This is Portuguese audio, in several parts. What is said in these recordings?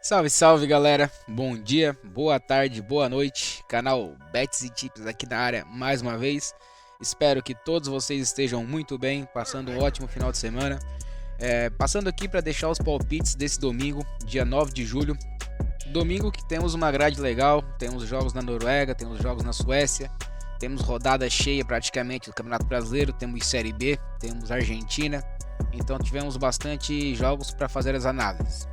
Salve, salve galera, bom dia, boa tarde, boa noite, canal Bets e Tips aqui na área mais uma vez. Espero que todos vocês estejam muito bem, passando um ótimo final de semana. Passando aqui para deixar os palpites desse domingo, dia 9 de julho. Domingo que temos uma grade legal, temos jogos na Noruega, temos jogos na Suécia, temos rodada cheia praticamente do Campeonato Brasileiro, temos Série B, temos Argentina. Então tivemos bastante jogos para fazer as análises.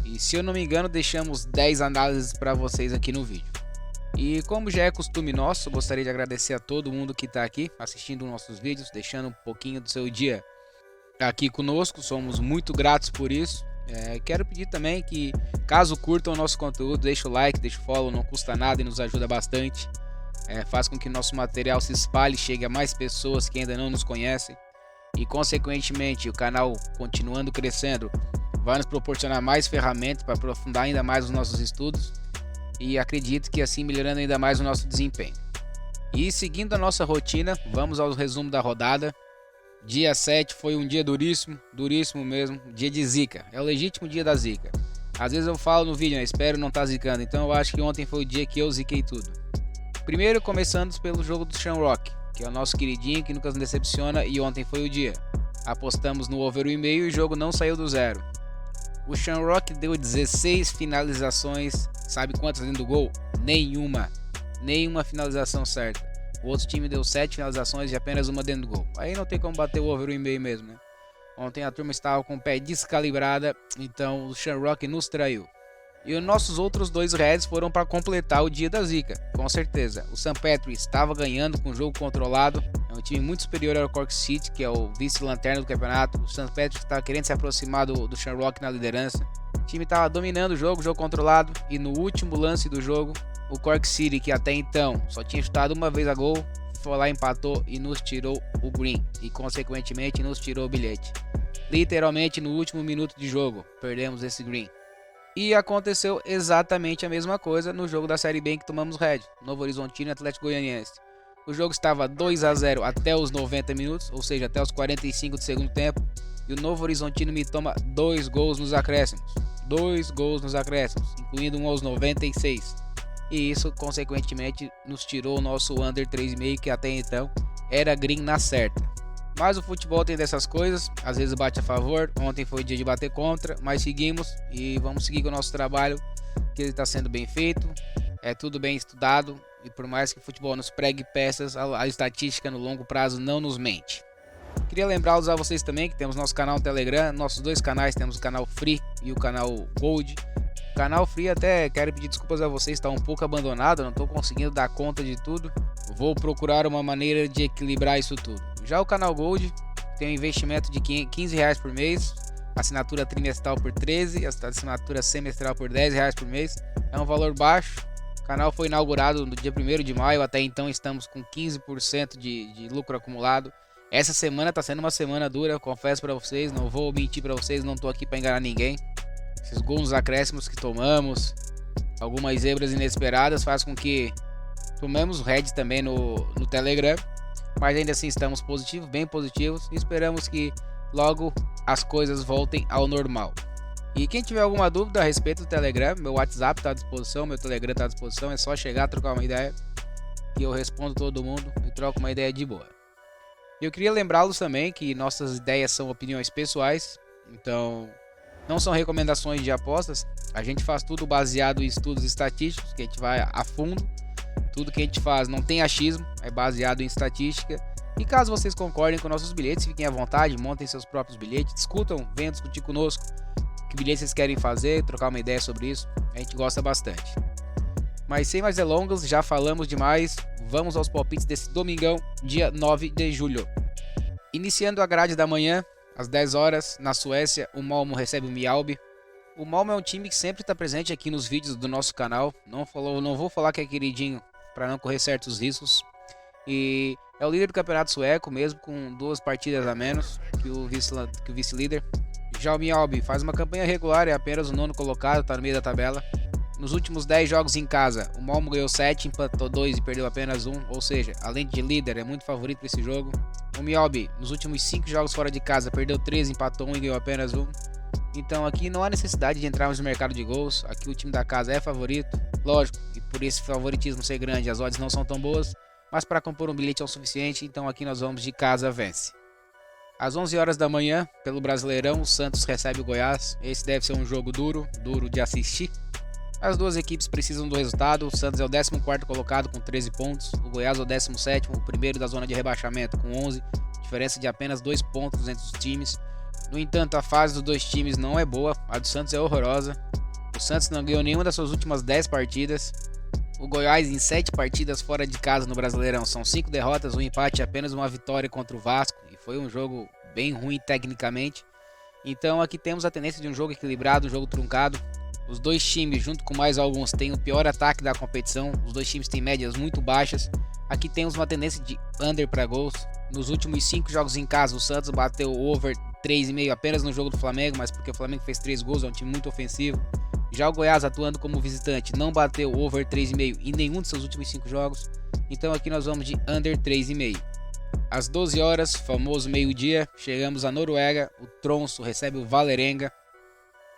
E se eu não me engano, deixamos 10 análises para vocês aqui no vídeo. E como já é costume nosso, gostaria de agradecer a todo mundo que está aqui assistindo nossos vídeos, deixando um pouquinho do seu dia aqui conosco. Somos muito gratos por isso. Quero pedir também que, caso curtam o nosso conteúdo, deixe o like, deixe o follow, não custa nada e nos ajuda bastante. Faz com que nosso material se espalhe, chegue a mais pessoas que ainda não nos conhecem. E consequentemente o canal continuando crescendo vai nos proporcionar mais ferramentas para aprofundar ainda mais os nossos estudos e acredito que assim melhorando ainda mais o nosso desempenho. E seguindo a nossa rotina, vamos ao resumo da rodada. Dia 7 foi um dia duríssimo, duríssimo mesmo, dia de zica, é o legítimo dia da zica. Às vezes eu falo no vídeo, espero não estar zicando, então eu acho que ontem foi o dia que eu ziquei tudo. Primeiro começando pelo jogo do Shamrock, que é o nosso queridinho que nunca nos decepciona, e ontem foi o dia. Apostamos no over 1,5 e o jogo não saiu do zero. O Shamrock deu 16 finalizações, sabe quantas dentro do gol? Nenhuma finalização certa. O outro time deu 7 finalizações e apenas uma dentro do gol. Aí não tem como bater o over 1,5 mesmo, né? Ontem a turma estava com o pé descalibrada, então o Shamrock nos traiu. E os nossos outros dois Reds foram para completar o dia da zica, com certeza. O St. Patrick estava ganhando com o jogo controlado. É um time muito superior ao Cork City, que é o vice-lanterna do campeonato. O St. Patrick estava querendo se aproximar do Shamrock na liderança. O time estava dominando o jogo controlado. E no último lance do jogo, o Cork City, que até então só tinha chutado uma vez a gol, foi lá, empatou e nos tirou o green. E consequentemente nos tirou o bilhete. Literalmente no último minuto de jogo, perdemos esse green. E aconteceu exatamente a mesma coisa no jogo da Série B em que tomamos Red, Novo Horizontino e Atlético Goianiense. O jogo estava 2-0 até os 90 minutos, ou seja, até os 45 do segundo tempo. E o Novo Horizontino me toma 2 gols nos acréscimos. 2 gols nos acréscimos, incluindo um aos 96. E isso, consequentemente, nos tirou o nosso under 3,5, que até então era green na certa. Mas o futebol tem dessas coisas, às vezes bate a favor. Ontem foi o dia de bater contra, mas seguimos e vamos seguir com o nosso trabalho, que ele está sendo bem feito, é tudo bem estudado. E por mais que o futebol nos pregue peças, a estatística no longo prazo não nos mente. Queria lembrá-los a vocês também que temos nosso canal no Telegram, nossos dois canais, temos o canal Free e o canal Gold. O canal Free, até quero pedir desculpas a vocês, está um pouco abandonado, não estou conseguindo dar conta de tudo. Vou procurar uma maneira de equilibrar isso tudo. Já o canal Gold tem um investimento de R$15 por mês, assinatura trimestral por 13, assinatura semestral por R$10 por mês. É um valor baixo. O canal foi inaugurado no dia 1º de maio, até então estamos com 15% de lucro acumulado. Essa semana está sendo uma semana dura, confesso para vocês, não vou mentir para vocês, não estou aqui para enganar ninguém. Esses gols nos acréscimos que tomamos, algumas zebras inesperadas, faz com que tomemos Red também no Telegram. Mas ainda assim estamos positivos, bem positivos, e esperamos que logo as coisas voltem ao normal. E quem tiver alguma dúvida a respeito do Telegram, meu WhatsApp está à disposição, meu Telegram está à disposição, é só chegar, trocar uma ideia, que eu respondo todo mundo e troco uma ideia de boa. Eu queria lembrá-los também que nossas ideias são opiniões pessoais, então não são recomendações de apostas, a gente faz tudo baseado em estudos estatísticos, que a gente vai a fundo. Tudo que a gente faz não tem achismo, é baseado em estatística. E caso vocês concordem com nossos bilhetes, fiquem à vontade, montem seus próprios bilhetes, discutam, venham discutir conosco que bilhetes vocês querem fazer, trocar uma ideia sobre isso, a gente gosta bastante. Mas sem mais delongas, já falamos demais, vamos aos palpites desse domingão, dia 9 de julho. Iniciando a grade da manhã, às 10 horas, na Suécia, o Malmo recebe o Mjällby. O Malmo é um time que sempre está presente aqui nos vídeos do nosso canal, não vou falar que é queridinho, para não correr certos riscos. E é o líder do campeonato sueco, mesmo com 2 partidas a menos que o vice-líder. Já o Mjällby faz uma campanha regular, é apenas o 9º colocado, está no meio da tabela. Nos últimos 10 jogos em casa, o Malmo ganhou 7, empatou 2 e perdeu apenas 1. Ou seja, além de líder, é muito favorito para esse jogo. O Mjällby, nos últimos 5 jogos fora de casa, perdeu 13, empatou 1 e ganhou apenas 1. Então aqui não há necessidade de entrarmos no mercado de gols. Aqui o time da casa é favorito, lógico, e por esse favoritismo ser grande as odds não são tão boas, mas para compor um bilhete é o suficiente, então aqui nós vamos de casa vence. Às 11 horas da manhã, pelo Brasileirão, o Santos recebe o Goiás. Esse deve ser um jogo duro de assistir. As duas equipes precisam do resultado. O Santos é o 14º colocado com 13 pontos. O Goiás é o 17º, o primeiro da zona de rebaixamento com 11. Diferença de apenas 2 pontos entre os times. No entanto, a fase dos dois times não é boa. A do Santos é horrorosa. O Santos não ganhou nenhuma das suas últimas 10 partidas. O Goiás em 7 partidas fora de casa no Brasileirão são 5 derrotas, um empate e apenas uma vitória contra o Vasco. E foi um jogo bem ruim tecnicamente. Então aqui temos a tendência de um jogo equilibrado, um jogo truncado. Os dois times, junto com mais alguns, têm o pior ataque da competição. Os dois times têm médias muito baixas. Aqui temos uma tendência de under para gols. Nos últimos 5 jogos em casa, o Santos bateu o over 3,5 apenas no jogo do Flamengo, mas porque o Flamengo fez 3 gols, é um time muito ofensivo. Já o Goiás, atuando como visitante, não bateu o over 3,5 em nenhum de seus últimos 5 jogos. Então aqui nós vamos de under 3,5. Às 12 horas, famoso meio-dia, chegamos à Noruega. O Tromsø recebe o Vålerenga.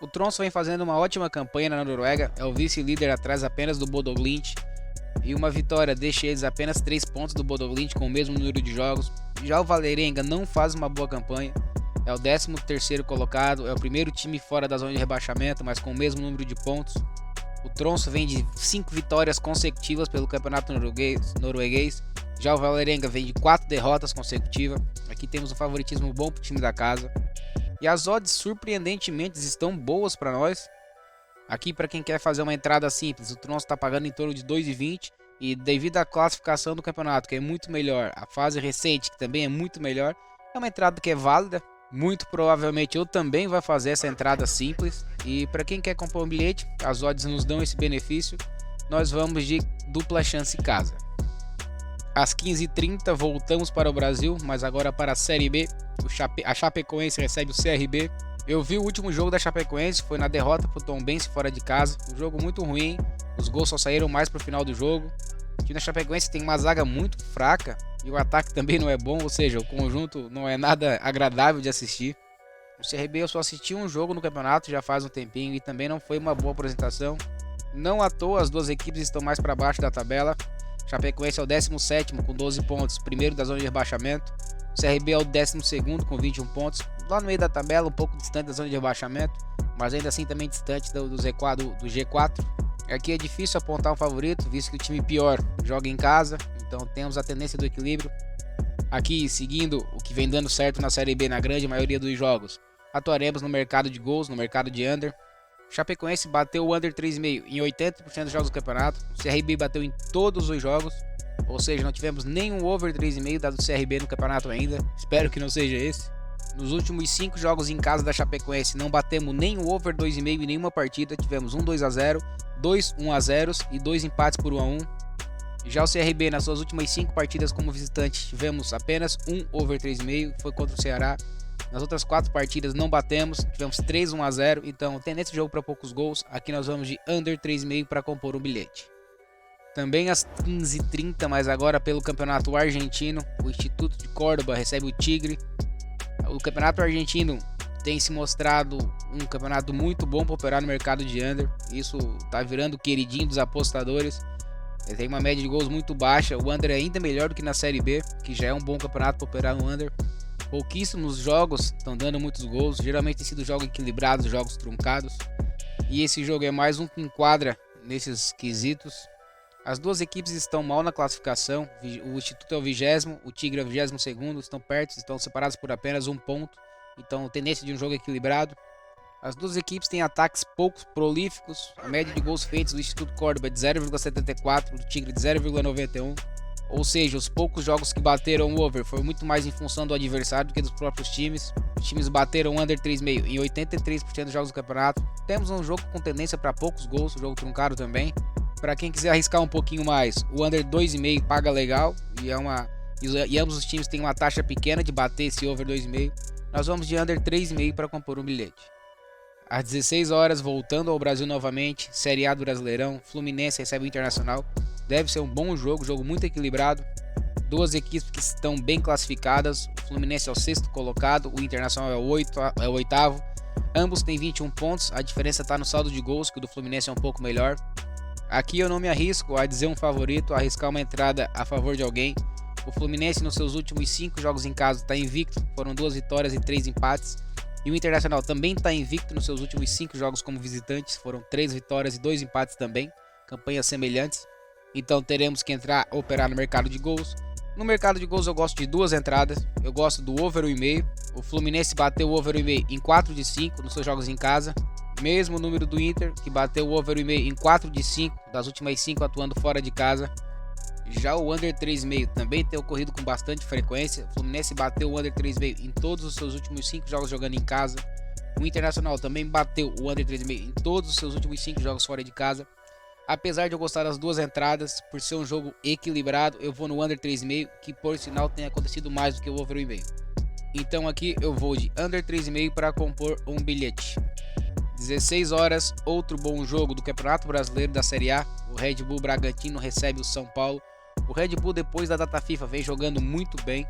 O Tromsø vem fazendo uma ótima campanha na Noruega, é o vice-líder atrás apenas do Bodø Glimt, e uma vitória deixa eles apenas 3 pontos do Bodø Glimt com o mesmo número de jogos. Já o Vålerenga não faz uma boa campanha, é o 13º colocado, é o primeiro time fora da zona de rebaixamento, mas com o mesmo número de pontos. O Tromsø vem de 5 vitórias consecutivas pelo campeonato norueguês, já o Vålerenga vem de 4 derrotas consecutivas. Aqui temos um favoritismo bom para o time da casa. E as odds surpreendentemente estão boas para nós. Aqui para quem quer fazer uma entrada simples, o Tromsø está pagando em torno de 2,20 e devido à classificação do campeonato, que é muito melhor, a fase recente, que também é muito melhor, é uma entrada que é válida. Muito provavelmente eu também vou fazer essa entrada simples. E para quem quer comprar um bilhete, as odds nos dão esse benefício. Nós vamos de dupla chance casa. Às 15h30 voltamos para o Brasil, mas agora para a Série B. A Chapecoense recebe o CRB. Eu vi o último jogo da Chapecoense, foi na derrota para o Tombense fora de casa. Um jogo muito ruim, os gols só saíram mais para o final do jogo. O time da Chapecoense tem uma zaga muito fraca e o ataque também não é bom, ou seja, o conjunto não é nada agradável de assistir. O CRB eu só assisti um jogo no campeonato já faz um tempinho e também não foi uma boa apresentação. Não à toa as duas equipes estão mais para baixo da tabela. Chapecoense é o 17º com 12 pontos, primeiro da zona de rebaixamento. O CRB é o 12º com 21 pontos, lá no meio da tabela, um pouco distante da zona de rebaixamento, mas ainda assim também distante do G4. Aqui é difícil apontar um favorito, visto que o time pior joga em casa, então temos a tendência do equilíbrio. Aqui, seguindo o que vem dando certo na Série B na grande maioria dos jogos, atuaremos no mercado de gols, no mercado de under. Chapecoense bateu o under 3,5 em 80% dos jogos do campeonato. O CRB bateu em todos os jogos, ou seja, não tivemos nenhum over 3,5 dado o CRB no campeonato ainda. Espero que não seja esse. Nos últimos 5 jogos em casa da Chapecoense não batemos nem o over 2,5 em nenhuma partida. Tivemos 2-0, 1-0 e 2 empates por 1-1. Já o CRB nas suas últimas 5 partidas como visitante tivemos apenas um over 3,5, foi contra o Ceará. Nas outras 4 partidas não batemos, tivemos 3-1-0, então tendência de jogo para poucos gols. Aqui nós vamos de under 3,5 para compor um bilhete. Também às 15h30, mas agora pelo campeonato argentino, o Instituto de Córdoba recebe o Tigre. O campeonato argentino tem se mostrado um campeonato muito bom para operar no mercado de under. Isso está virando o queridinho dos apostadores. Ele tem uma média de gols muito baixa. O under é ainda melhor do que na Série B, que já é um bom campeonato para operar no under. Pouquíssimos jogos estão dando muitos gols. Geralmente tem sido jogos equilibrados, jogos truncados. E esse jogo é mais um que enquadra nesses quesitos. As duas equipes estão mal na classificação. O Instituto é o 20º, o Tigre é o 22º. Estão perto, estão separados por apenas um ponto. Então, tendência de um jogo equilibrado. As duas equipes têm ataques pouco prolíficos. A média de gols feitos do Instituto Córdoba é de 0,74, do Tigre de 0,91. Ou seja, os poucos jogos que bateram o over foi muito mais em função do adversário do que dos próprios times. Os times bateram o under 3,5 em 83% dos jogos do campeonato. Temos um jogo com tendência para poucos gols, um jogo truncado também. Para quem quiser arriscar um pouquinho mais, o under 2,5 paga legal e ambos os times têm uma taxa pequena de bater esse over 2,5. Nós vamos de under 3,5 para compor um bilhete. Às 16 horas, voltando ao Brasil novamente, Série A do Brasileirão, Fluminense recebe o Internacional. Deve ser um bom jogo muito equilibrado. Duas equipes que estão bem classificadas. O Fluminense é o 6º colocado, o Internacional é o 8º. Ambos têm 21 pontos, a diferença está no saldo de gols, que o do Fluminense é um pouco melhor. Aqui eu não me arrisco a dizer um favorito, a arriscar uma entrada a favor de alguém. O Fluminense nos seus últimos 5 jogos em casa está invicto, foram 2 vitórias e 3 empates. E o Internacional também está invicto nos seus últimos 5 jogos como visitantes, foram 3 vitórias e 2 empates também, campanhas semelhantes. Então teremos que entrar a operar no mercado de gols. No mercado de gols eu gosto de 2 entradas, eu gosto do over 1,5. O Fluminense bateu o over 1,5 em 4 de 5 nos seus jogos em casa. Mesmo número do Inter, que bateu o over 1,5 em 4 de 5 das últimas 5 atuando fora de casa. Já o under 3,5 também tem ocorrido com bastante frequência. O Fluminense bateu o under 3,5 em todos os seus últimos 5 jogos jogando em casa. O Internacional também bateu o under 3,5 em todos os seus últimos 5 jogos fora de casa. Apesar de eu gostar das 2 entradas, por ser um jogo equilibrado, eu vou no under 3,5, que por sinal tem acontecido mais do que o over 1,5. Então aqui eu vou de under 3,5 para compor um bilhete. 16 horas, outro bom jogo do Campeonato Brasileiro da Série A. O Red Bull Bragantino recebe o São Paulo. O Red Bull, depois da data FIFA, vem jogando muito bem,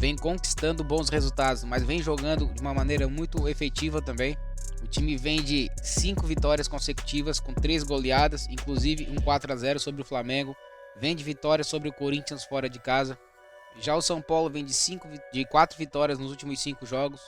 vem conquistando bons resultados, mas vem jogando de uma maneira muito efetiva também. O time vem de 5 vitórias consecutivas com 3 goleadas, inclusive um 4-0 sobre o Flamengo. Vem de vitórias sobre o Corinthians fora de casa. Já o São Paulo vem de 4 vitórias nos últimos 5 jogos.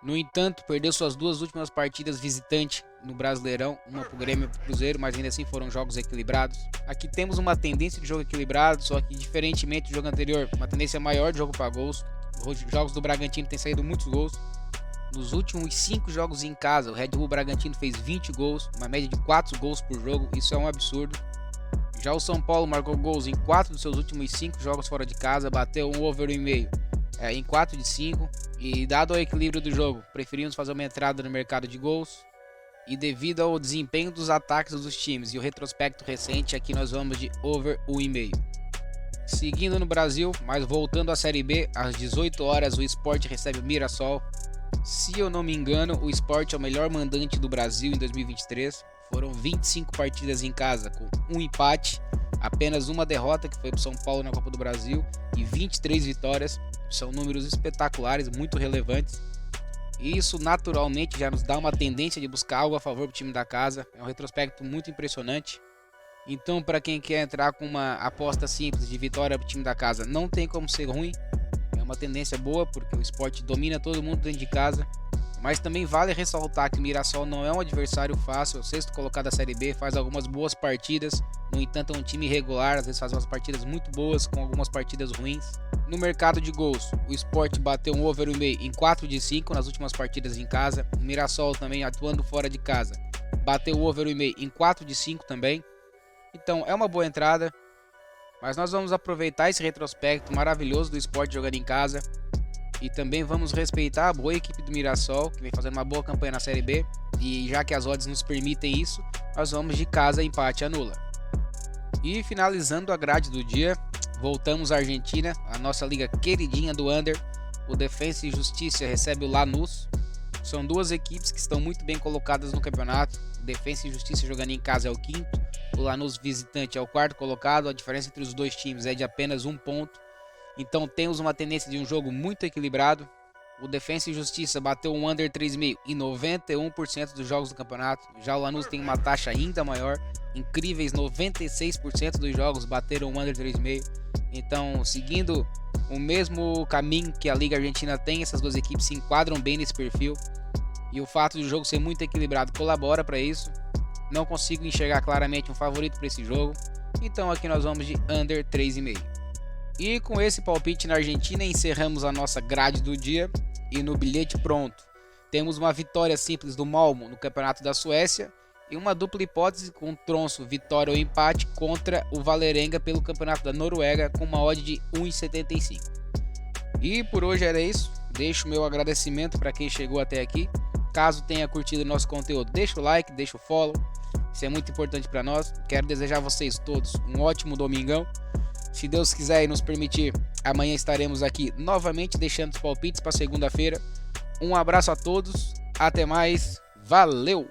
No entanto, perdeu suas 2 últimas partidas visitante no Brasileirão, uma pro Grêmio e uma pro Cruzeiro, mas ainda assim foram jogos equilibrados. Aqui temos uma tendência de jogo equilibrado, só que diferentemente do jogo anterior, uma tendência maior de jogo para gols. Os jogos do Bragantino têm saído muitos gols. Nos últimos 5 jogos em casa, o Red Bull Bragantino fez 20 gols, uma média de 4 gols por jogo, isso é um absurdo. Já o São Paulo marcou gols em 4 dos seus últimos 5 jogos fora de casa, bateu um over 1,5 em 4 de 5. E dado o equilíbrio do jogo, preferimos fazer uma entrada no mercado de gols. E devido ao desempenho dos ataques dos times e o retrospecto recente, aqui nós vamos de over 1,5. Seguindo no Brasil, mas voltando à Série B, às 18 horas o Sport recebe o Mirassol. Se eu não me engano, o Sport é o melhor mandante do Brasil em 2023. Foram 25 partidas em casa com um empate, apenas uma derrota, que foi para o São Paulo na Copa do Brasil, e 23 vitórias. São números espetaculares, muito relevantes. E isso naturalmente já nos dá uma tendência de buscar algo a favor do time da casa. É um retrospecto muito impressionante. Então, para quem quer entrar com uma aposta simples de vitória para o time da casa, não tem como ser ruim. É uma tendência boa, porque o Sport domina todo mundo dentro de casa. Mas também vale ressaltar que o Mirassol não é um adversário fácil. É o 6º colocado da Série B, faz algumas boas partidas. No entanto, é um time irregular, às vezes faz umas partidas muito boas com algumas partidas ruins. No mercado de gols, o Sport bateu um over 1,5 em 4 de 5 nas últimas partidas em casa. O Mirassol também, atuando fora de casa, bateu o over 1,5 em 4 de 5 também. Então é uma boa entrada, mas nós vamos aproveitar esse retrospecto maravilhoso do Sport jogando em casa. E também vamos respeitar a boa equipe do Mirassol, que vem fazendo uma boa campanha na Série B. E já que as odds nos permitem isso, nós vamos de casa empate anula. E finalizando a grade do dia, voltamos à Argentina, a nossa liga queridinha do Under. O Defensa e Justiça recebe o Lanús. São 2 equipes que estão muito bem colocadas no campeonato. O Defensa e Justiça jogando em casa é o 5º, o Lanús visitante é o 4º colocado. A diferença entre os 2 times é de apenas 1 ponto. Então temos uma tendência de um jogo muito equilibrado. O Defensa e Justiça bateu um under 3,5 em 91% dos jogos do campeonato. Já o Lanús tem uma taxa ainda maior. Incríveis 96% dos jogos bateram um under 3,5. Então, seguindo o mesmo caminho que a Liga Argentina tem, essas 2 equipes se enquadram bem nesse perfil. E o fato do jogo ser muito equilibrado colabora para isso. Não consigo enxergar claramente um favorito para esse jogo. Então aqui nós vamos de under 3,5. E com esse palpite na Argentina encerramos a nossa grade do dia. E no bilhete pronto, temos uma vitória simples do Malmo no Campeonato da Suécia e uma dupla hipótese com tronço, vitória ou empate contra o Vålerenga pelo Campeonato da Noruega com uma odd de 1,75. E por hoje era isso. Deixo o meu agradecimento para quem chegou até aqui. Caso tenha curtido o nosso conteúdo, deixa o like, deixa o follow. Isso é muito importante para nós. Quero desejar a vocês todos um ótimo domingão. Se Deus quiser e nos permitir, amanhã estaremos aqui novamente deixando os palpites para segunda-feira. Um abraço a todos, até mais, valeu!